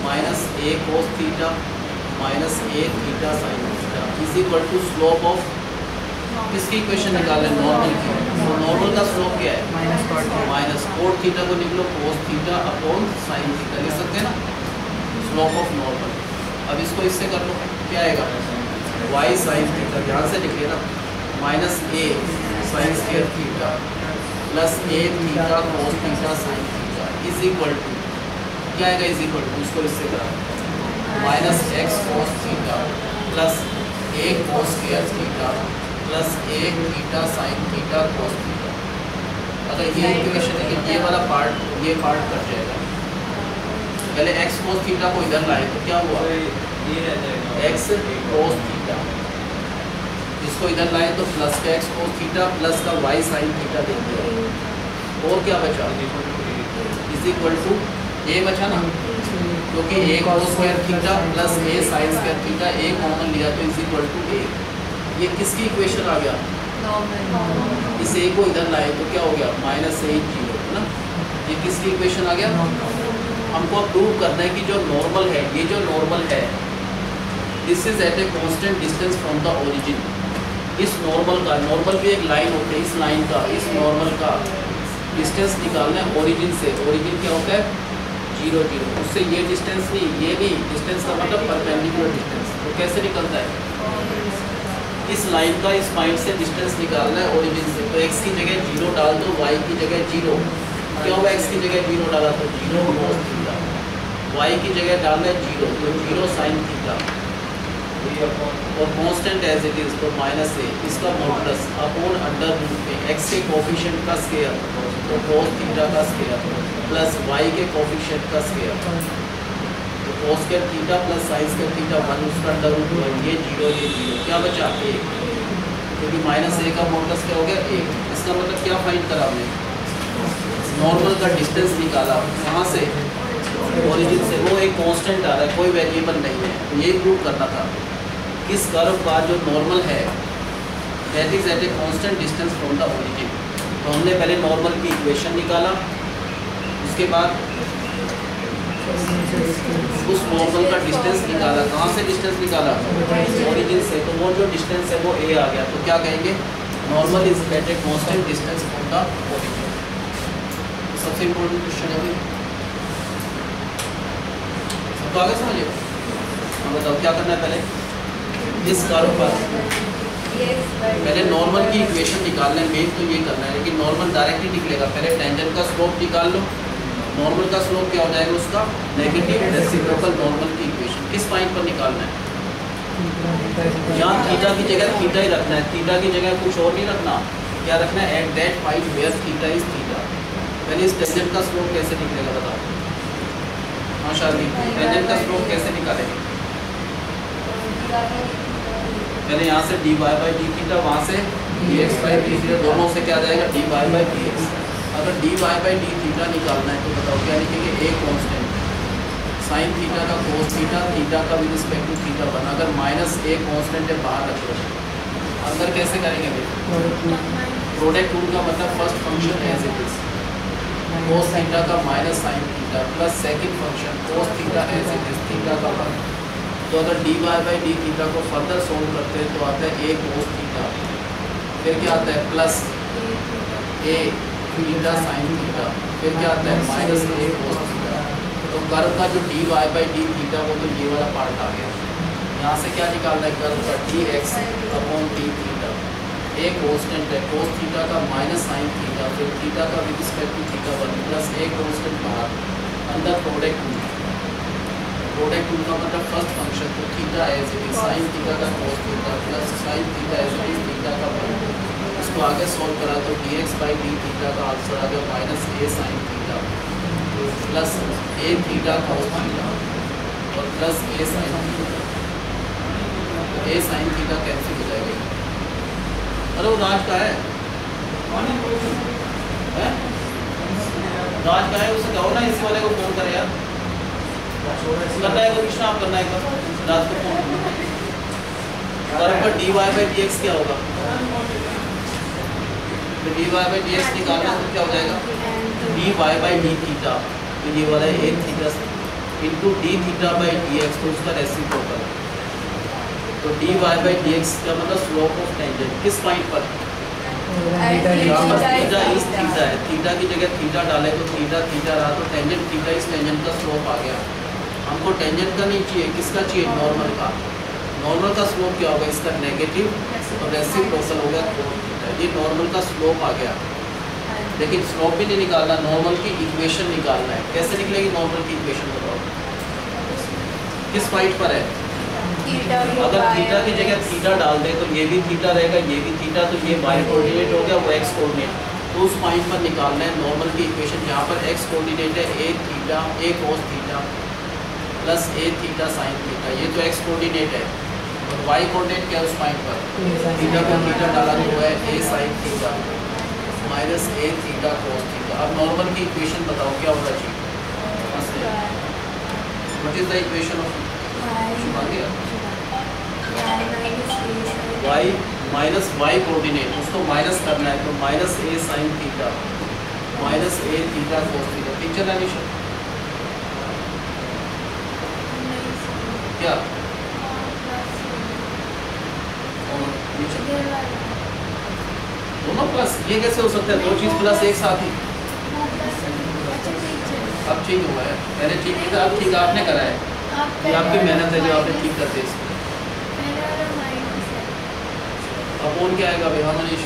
minus a cos theta minus a theta sine theta is equal to slope of किसकी इक्वेशन निकाल रहे हैं? नॉर्मल की। तो नॉर्मल का स्लोप क्या है? माइनस कोट थीटा को निकलो कोस थीटा अपॉन साइन थीटा, लिख सकते हैं ना स्लोप ऑफ नॉर्मल। अब इसको इससे कर लो, क्या आएगा? वाई साइन थीटा, ध्यान से लिखिए ना, minus a sine square theta plus a theta cos theta sine theta is equal to क्या आएगा? इज इक्वल टू इसको इससे करा minus x cos theta plus a cos square theta plus a theta sine theta cos theta. अगर ये इक्वेशन है कि ये वाला पार्ट ये पार्ट कट जाएगा। पहले एक्स कोस थीटा को इधर लाए तो क्या हुआ? ये रह जाएगा एक्स कोस थीटा, इसको इधर लाए तो प्लस का एक्स कोस थीटा प्लस का वाई साइन थीटा दे दिया। और क्या बचा? इज इक्वल टू ए बचा ना, क्योंकि ए कोस स्क्वायर थीटा प्लस ए साइन स्क्वायर थीटा ए कॉमन लिया तो इज इक्वल टू ए। ये किसकी इक्वेशन आ गया? इस ए को इधर लाए तो क्या हो गया? माइनस ए जीरो, है ना। ये किसकी इक्वेशन आ गया? हमको अब प्रूव करना है कि जो नॉर्मल है, ये जो नॉर्मल है this is at a constant distance from the origin. इस नॉर्मल का, नॉर्मल भी एक लाइन होती है, इस लाइन का, इस नॉर्मल का डिस्टेंस निकालना है ओरिजिन से। ओरिजिन क्या होता है? 0 0। उससे ये डिस्टेंस नहीं, ये नहीं, डिस्टेंस का मतलब परपेंडिकुलर डिस्टेंस। तो कैसे निकलता है? इस लाइन का इस पॉइंट से डिस्टेंस निकालना है ओरिजिन से। तो x की जगह 0 डाल दो, y की जगह 0। क्या हुआ? x की जगह 0 डाला तो 0 कोस थीटा, y की जगह डालना है 0 तो 0 साइन थीटा और कांस्टेंट एज इट इज तो माइनस ए, इसका मॉडुलस अपॉन अंडर रूट में x के कोफिशिएंट का स्क्वायर तो कोस थीटा का स्क्वायर प्लस y के कोफिशिएंट का स्क्वायर तो कोस square theta plus sign square theta 1 उसका अंडर रूट में ये 0 ये 0, क्या बचा? 1, क्योंकि माइनस ए का मॉडुलस क्या हो गया? 1। इसका मतलब क्या फाइंड करा हमने? नॉर्मल का डिस्टेंस निकाला। कहाँ से? ओरिजिन से। वो एक कांस्टेंट आ रहा है, कोई वेरिएबल नहीं है। तो ये प्रूव करना था किस कर्व का जो नॉर्मल है that is at a constant distance from the origin. तो हमने पहले नॉर्मल की इक्वेशन निकाला, उसके बाद उस नॉर्मल का डिस्टेंस निकाला। कहाँ से डिस्टेंस निकाला? ओरिजिन से। तो वो जो डिस्टेंस है वो ए आ गया। तो क्या कहेंगे? Normal is at a constant distance from the origin. सबसे इम्पोर्टेंट क्वेश्चन है भाई, सबको आगे समझिए। हाँ बताओ क्या करना है? पहले इस कर्व पर पहले नॉर्मल की इक्वेशन निकालना है। मेन तो ये करना है, लेकिन नॉर्मल डायरेक्ट ही निकलेगा। पहले टेंजेंट का स्लोप निकाल लो। नॉर्मल का स्लोप क्या हो जाएगा? उसका नेगेटिव रेसिप्रोकल नॉर्मल की इक्वेशन। किस पॉइंट पर निकालना है? यहाँ थीटा की जगह थीटा ही रखना है, थीटा की जगह कुछ और नहीं रखना। क्या रखना है? At that point where theta is theta. पहले इस टेंजेंट का स्लोप कैसे निकलेगा बताओ? हाँ शादी, टेंजेंट का स्लोप कैसे निकालेंगे? पहले यहाँ से d y by d theta, वहाँ से d x by d theta, दोनों से क्या जाएगा? D y by D x. अगर d y by d theta निकालना है तो बताओ क्या लिखेंगे? ए कांस्टेंट साइन थीटा का कोस थीटा, थीटा का विद रिस्पेक्ट टू थीटा 1। अगर माइनस ए कांस्टेंट है बाहर रख लो, अंदर कैसे करेंगे भाई? प्रोडक्ट टूल का मतलब first function as it is cos theta का minus sine theta plus second function cos theta as it is theta का वन। तो अगर dy बाई डी थीटा को फर्दर सोल्व करते हैं तो आता है a cos थीटा, फिर क्या आता है plus a theta sine theta, फिर क्या आता है माइनस a cos थीटा। तो कर्व का जो dy बाई डी थीटा वो तो ये वाला पार्ट आ गया। यहाँ से क्या निकालना है कर्व का dx upon d theta, a constant है cos थीटा का माइनस साइन थीटा, फिर थीटा का with respect to theta one plus a constant बाहर अंदर प्रोडक्ट टूल का मतलब फर्स्ट फंक्शन तो theta as it is sine theta का cos theta plus sine theta as it is theta का वन। इसको आगे सॉल्व करा तो dx बाई डी थीटा का आंसर आ गया minus a sine theta plus a theta cos theta और प्लस a साइन थीटा। तो a साइन थीटा कैंसिल हो जाएगा। अरे वो राज का है, राज का है, उसे कहो ना इस वाले को फोन करे यार। करना है कृष्णा, आप करना है राज को फोन। कर्व का dy बाई dx क्या होगा? तो dy बाई dx निकालना तो क्या हो जाएगा dy बाई डी थीटा, तो ये वाला है a theta into D theta by dx, तो उसका रेसिप्रोकल। तो dy बाई dx का मतलब स्लोप ऑफ टेंजेंट किस पॉइंट पर? थीटा इस थीटा है, थीटा की जगह थीटा डाले तो थीटा थीटा रहा तो टेंजेंट थीटा इस टेंजेंट का स्लोप आ गया। हमको टेंजेंट का नहीं चाहिए, किसका चाहिए? नॉर्मल का। नॉर्मल का स्लोप क्या होगा इसका? नेगेटिव, तो रेसिप्रोकल हो गया cos थीटा। ये नॉर्मल का स्लोप आ गया, लेकिन स्लोप भी नहीं निकालना, नॉर्मल की इक्वेशन निकालना है। कैसे निकलेगी नॉर्मल की इक्वेशन बताओ? किस पॉइंट पर है? अगर थीटा की जगह थीटा डाल दे तो ये भी थीटा रहेगा, ये भी थीटा, तो ये y कोऑर्डिनेट हो गया, वो x कोऑर्डिनेट। तो उस पॉइंट पर निकालना है नॉर्मल की इक्वेशन, जहाँ पर x कोऑर्डिनेट है a theta a cos theta plus a theta sine theta, ये तो x कोऑर्डिनेट है। और y कोऑर्डिनेट क्या है उस पॉइंट पर? थीटा को थीटा डाला तो वो है a sine theta minus a theta cos theta. अब नॉर्मल की इक्वेशन बताओ क्या होना चाहिए? What is the equation of y minus y coordinate, उसको माइनस करना है तो minus a sine theta minus a theta cos theta. ठीक चला निशा? क्या दोनों प्लस? ये कैसे हो सकता है? दो चीज प्लस एक साथ ही। अब ठीक हुआ है, पहले ठीक नहीं था, अब ठीक आपने करा है। ये आपकी मेहनत है जो आपने ठीक करते इसको। अब कौन क्या आएगा भैया मनीष?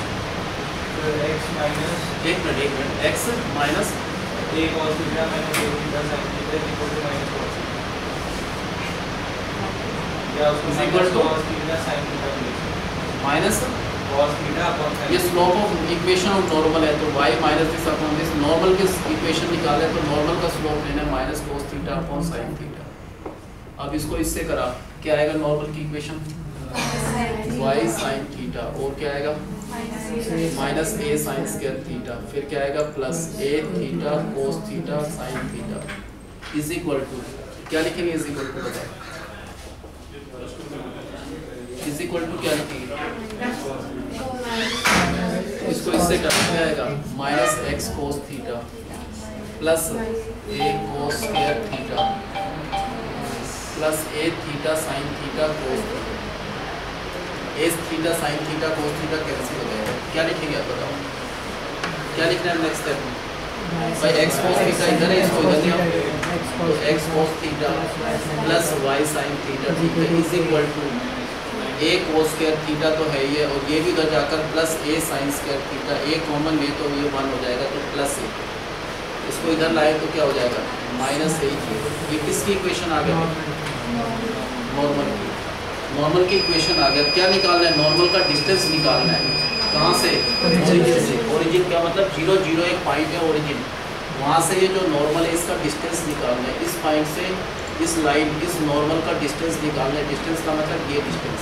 x माइनस एक minute x minus a cos theta minus a theta sin theta equal to minus cos या उसको equal to cos theta sin theta minus cos theta upon sin। ये slope of equation of normal है, तो y minus this upon this. Normal की इक्वेशन निकाले तो नॉर्मल का स्लोप लेना है minus cos theta upon sin theta. अब इसको इससे करा क्या आएगा नॉर्मल की इक्वेशन? y sin थीटा और क्या आएगा minus a sin square theta, फिर क्या आएगा plus a theta cos theta sin theta is equal to क्या लिखेंगे? इज इक्वल टू बताओ, इज इक्वल टू क्या लिखेंगे? इसको इससे करना क्या आएगा? Minus x cos theta plus a cos square theta plus a theta sin theta cos theta. a theta sin theta cos theta cancel हो जाएगा। क्या लिखेंगे आप बताओ? क्या लिखना है नेक्स्ट स्टेप? भाई x cos थीटा इधर है, इसको इधर ले आओ, तो x cos theta plus y sin theta ठीक है is equal to a cos square theta तो है ये, और ये भी उधर जाकर plus a sin square theta, a common ले तो ये 1 हो जाएगा तो प्लस a, इसको इधर लाए तो क्या हो जाएगा माइनस a। ये किसकी इक्वेशन आ गया? नॉर्मल की। नॉर्मल की इक्वेशन आ गया। क्या निकालना है? नॉर्मल का डिस्टेंस निकालना है। कहाँ से? ओरिजिन से। ओरिजिन क्या मतलब? 0 0 एक पॉइंट है ओरिजिन, वहाँ से ये जो नॉर्मल है इसका डिस्टेंस निकालना है। इस पॉइंट से इस लाइन इस नॉर्मल का डिस्टेंस निकालना है। डिस्टेंस का मतलब ये डिस्टेंस,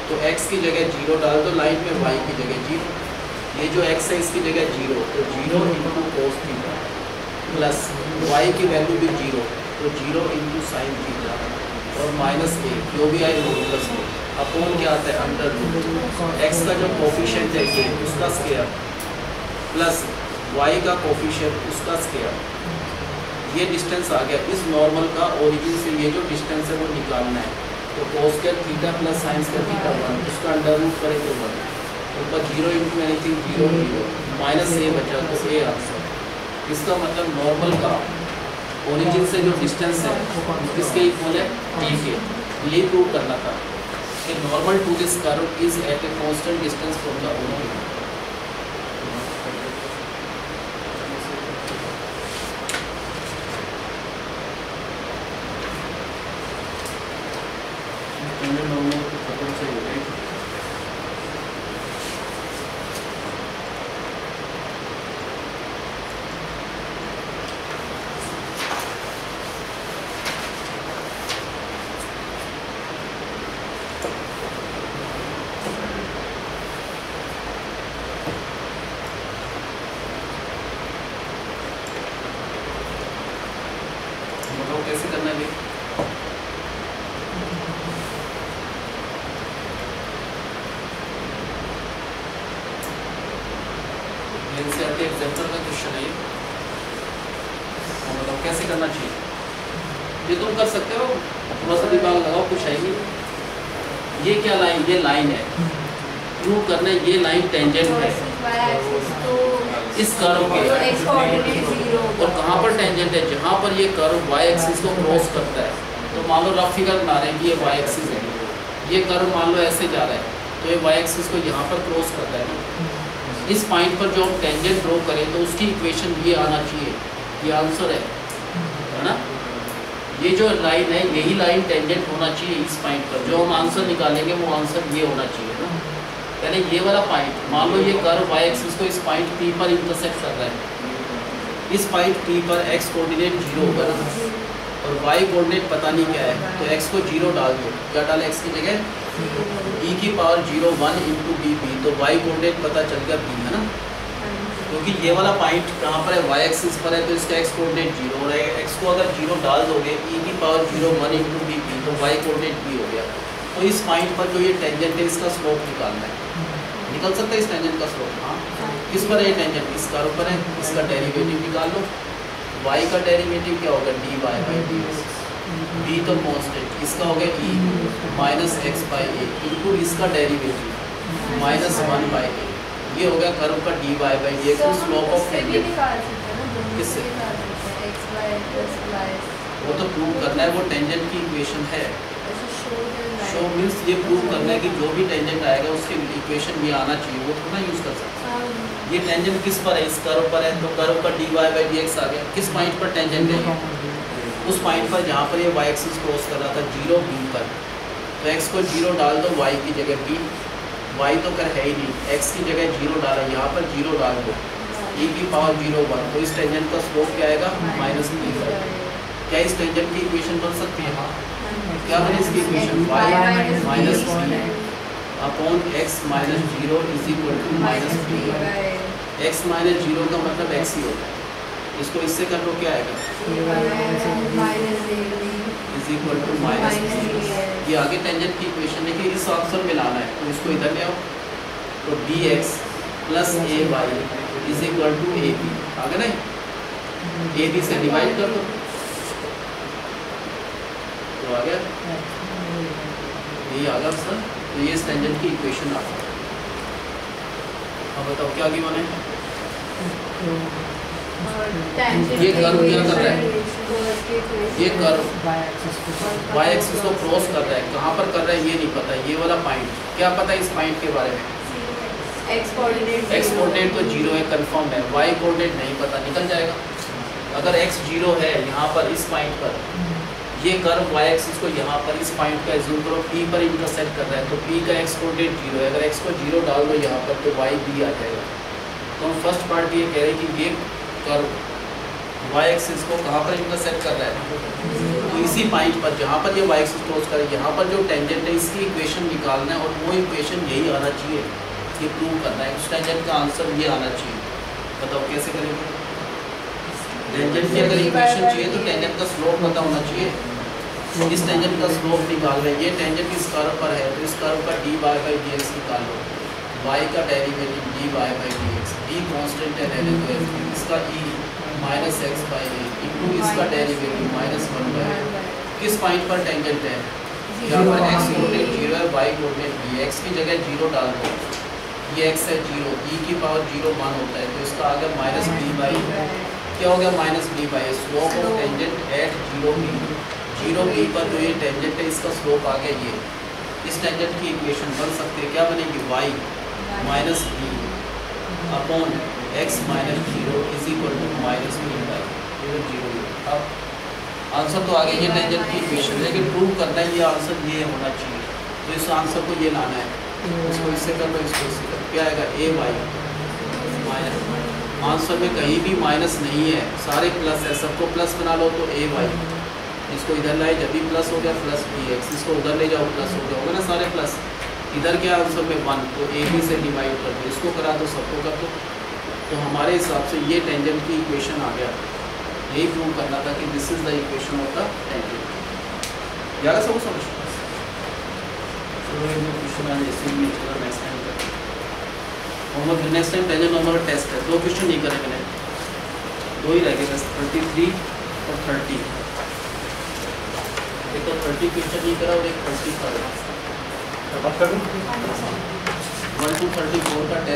तो x की जगह 0 डाल दो लाइन में, y की जगह 0। ये जो x है इसकी जगह 0, तो 0 into cos theta plus y की वैल्यू भी 0, तो 0 इंटू साइन थीटा और माइनस a जो भी आए वो प्लस अपॉन क्या आता है अंडर रूट एक्स का जो कोफिशिएंट है ये उसका स्क्वायर प्लस वाई का कोफिशिएंट उसका स्क्वायर। ये डिस्टेंस आ गया इस नॉर्मल का ओरिजिन से ये जो डिस्टेंस है वो निकालना है। तो cos square theta plus sign square theta 1 उसका अंडर रूट करेंगे 1 ऊपर 0 इंटू एनीथिंग 0 0 माइनस ए बचा तो ए आंसर। इसका मतलब नॉर्मल का ओरिजिन से जो डिस्टेंस है किसके इक्वल है टी के। ये प्रूव करना था कि normal to this curve is at a constant distance from the origin. कैसे करना है एनसीईआरटी एग्जाम्पल का क्वेश्चन है ये। बताओ कैसे करना चाहिए। ये तुम कर सकते हो थोड़ा सा दिमाग लगाओ कुछ है नहीं। ये क्या लाइन ये लाइन है प्रूव करना है ये लाइन टेंजेंट है इस कर्व के और कहाँ पर टेंजेंट है जहाँ पर ये कर्व वाई एक्सिस को क्रॉस करता है। तो मान लो रफ फिगर बना रहे हैं कि ये वाई एक्सिस है ये कर्व मान लो ऐसे जा रहा है तो ये वाई एक्सिस को यहाँ पर क्रॉस करता है ना। इस पॉइंट पर जो हम टेंजेंट ड्रॉ करें तो उसकी इक्वेशन ये आना चाहिए। ये आंसर है ना। ये जो लाइन है यही लाइन टेंजेंट होना चाहिए इस पॉइंट पर। जो हम आंसर निकालेंगे वो आंसर ये होना चाहिए ना। यानी ये वाला पॉइंट मान लो ये कर्व वाई एक्सिस को इस पॉइंट P पर इंटरसेक्ट कर रहा है। इस पॉइंट P पर x कोऑर्डिनेट 0 होगा ना और y कोऑर्डिनेट पता नहीं क्या है तो x को 0 डाल दो। क्या डाले x की जगह e की पावर 0 1 इंटू bp तो y कोऑर्डिनेट पता चल गया b है ना। क्योंकि ये वाला पॉइंट कहाँ पर है वाई एक्सिस पर है तो इसका x कोऑर्डिनेट 0 और x को अगर 0 डाल दोगे e की पावर 0 1 इंटू bp तो y कोऑर्डिनेट b हो गया। तो इस पॉइंट पर जो ये टेंजेंट है इसका स्लोप निकालना है। निकल सकता है इस टेंजेंट का स्लोप। हाँ किस पर है टेंजेंट इस कर्व पर है। इसका डेरिवेटिव निकाल लो। y का डेरिवेटिव क्या होगा dy बाई dx। b तो कांस्टेंट इसका हो गया e minus x by A into इसका डेरिवेटिव माइनस 1 बाई ए। ये हो गया कर्व का dy बाई dx तो स्लोप ऑफ टेंजेंट किससे वो तो प्रूव करना है वो टेंजेंट की इक्वेशन है। शो मीन्स ये प्रूव करना है कि जो भी टेंजेंट आएगा उसके इक्वेशन ये आना चाहिए वो थोड़ा यूज़ कर सकते हैं। ये टेंजेंट किस पर है इस कर्व पर है तो कर्व का dy बाई dx आ गया। किस पॉइंट पर टेंजेंट है उस पॉइंट पर जहाँ पर ये y एक्सिस क्रॉस कर रहा था 0 b पर। तो x को 0 डाल दो y की जगह b y तो कर है ही नहीं x की जगह 0 डाला यहाँ पर 0 डाल दो e की पावर 0 1 तो इस टेंजेंट का स्लोप क्या आएगा माइनस b। क्या इस टेंजेंट की इक्वेशन बन सकती है। क्या बने इसकी equation y minus b upon x minus 0 is equal to minus b। x minus 0 का मतलब x ही होता है। इसको इससे कर लो क्या आएगा is equal to minus b। ये आगे टेंजेंट की इक्वेशन है कि इस आंसर में लाना है तो इसको इधर ले आओ तो dx plus a y is equal to a b आगे नहीं a b से डिवाइड कर दो तो आ गया ये आ गया सर। तो ये टेंजेंट की इक्वेशन आ गई। अब बताओ क्या गिवन है। ये कर्व क्या कर रहा है ये कर्व वाई एक्सिस को क्रॉस कर रहा है। कहाँ पर कर रहा है ये नहीं पता। ये वाला पॉइंट क्या पता है इस पॉइंट के बारे में x कोऑर्डिनेट तो 0 है कंफर्म है। y कोऑर्डिनेट नहीं पता निकल जाएगा। अगर x 0 है यहाँ पर इस पॉइंट पर ये कर्व y एक्सिस को यहाँ पर इस पॉइंट का एज्यूम करो P पर इंटरसेक्ट कर रहा है तो P का x कोऑर्डिनेट 0 है। अगर x को 0 डाल दो यहाँ पर तो y b आ जाएगा। तो हम फर्स्ट पार्ट ये कह रहे हैं कि ये कर्व y एक्सिस को कहाँ पर इंटरसेक्ट कर रहा है तो इसी पॉइंट पर जहाँ पर ये y एक्सिस क्रॉस करे यहाँ पर जो टेंजेंट है इसकी इक्वेशन निकालना है और वो इक्वेशन यही आना चाहिए। ये प्रूव करना है उस टेंजेंट का आंसर ये आना चाहिए। बताओ कैसे करेंगे। टेंजेंट की अगर इक्वेशन चाहिए तो टेंजेंट का स्लोप पता होना चाहिए। इस टेंजेंट का स्लोप निकाल रहे हैं, ये टेंजेंट इस कर्व पर है तो इस कर्व का dy बाई dx निकाल लो, y का derivative dy by dx, d constant है रहने दो, इसका e minus x by A into इसका डेरिवेटिव माइनस 1 बाई, किस पॉइंट पर टेंजेंट है, यहाँ पर x कोऑर्डिनेट 0 है, y कोऑर्डिनेट b है, x की जगह 0 डाल दो, ये x है 0, e की पावर 0 मान होता है तो इसका आ गया माइनस b बाई, क्या हो गया minus b by, slope of tangent eight 0 b पर जो ये टेंजेंट है इसका स्लोप आ गया ये, इस टेंजेंट की इक्वेशन बन सकती है, क्या बनेगी y minus b upon x minus 0 is equal to minus b बाई 0। अब आंसर तो आ गया, ये टेंजेंट की इक्वेशन, लेकिन प्रूव करना है ये आंसर ये होना चाहिए, तो इस आंसर को ये लाना है, इसको इससे कर लो, इसको इससे कर, क्या आएगा a वाई माइनस, आंसर में कहीं भी माइनस नहीं है, सारे प्लस है, सबको प्लस बना लो तो a वाई, इसको इधर लाए जब भी प्लस हो गया प्लस बी एक्स, इसको उधर ले जाओ प्लस हो गया, होगा ना सारे प्लस, इधर क्या आंसर में 1 तो ए बी से डिवाइड कर दो, इसको करा दो सबको कर दो, तो हमारे हिसाब से ये टेंजेंट की इक्वेशन आ गया, यही प्रूव करना था कि this is the equation of the tangent. ज़्यादा सब समझ चलो ये क्वेश्चन आज ऐसे ही चलो नेक्स्ट टाइम करते हैं, homework next time tangent number test है, 2 क्वेश्चन नहीं करेंगे, 2 ही रह गए बस, 33 और 30, एक तो 30 क्वेश्चन नहीं करा और एक 30 करा, 1 to 34 का टेस्ट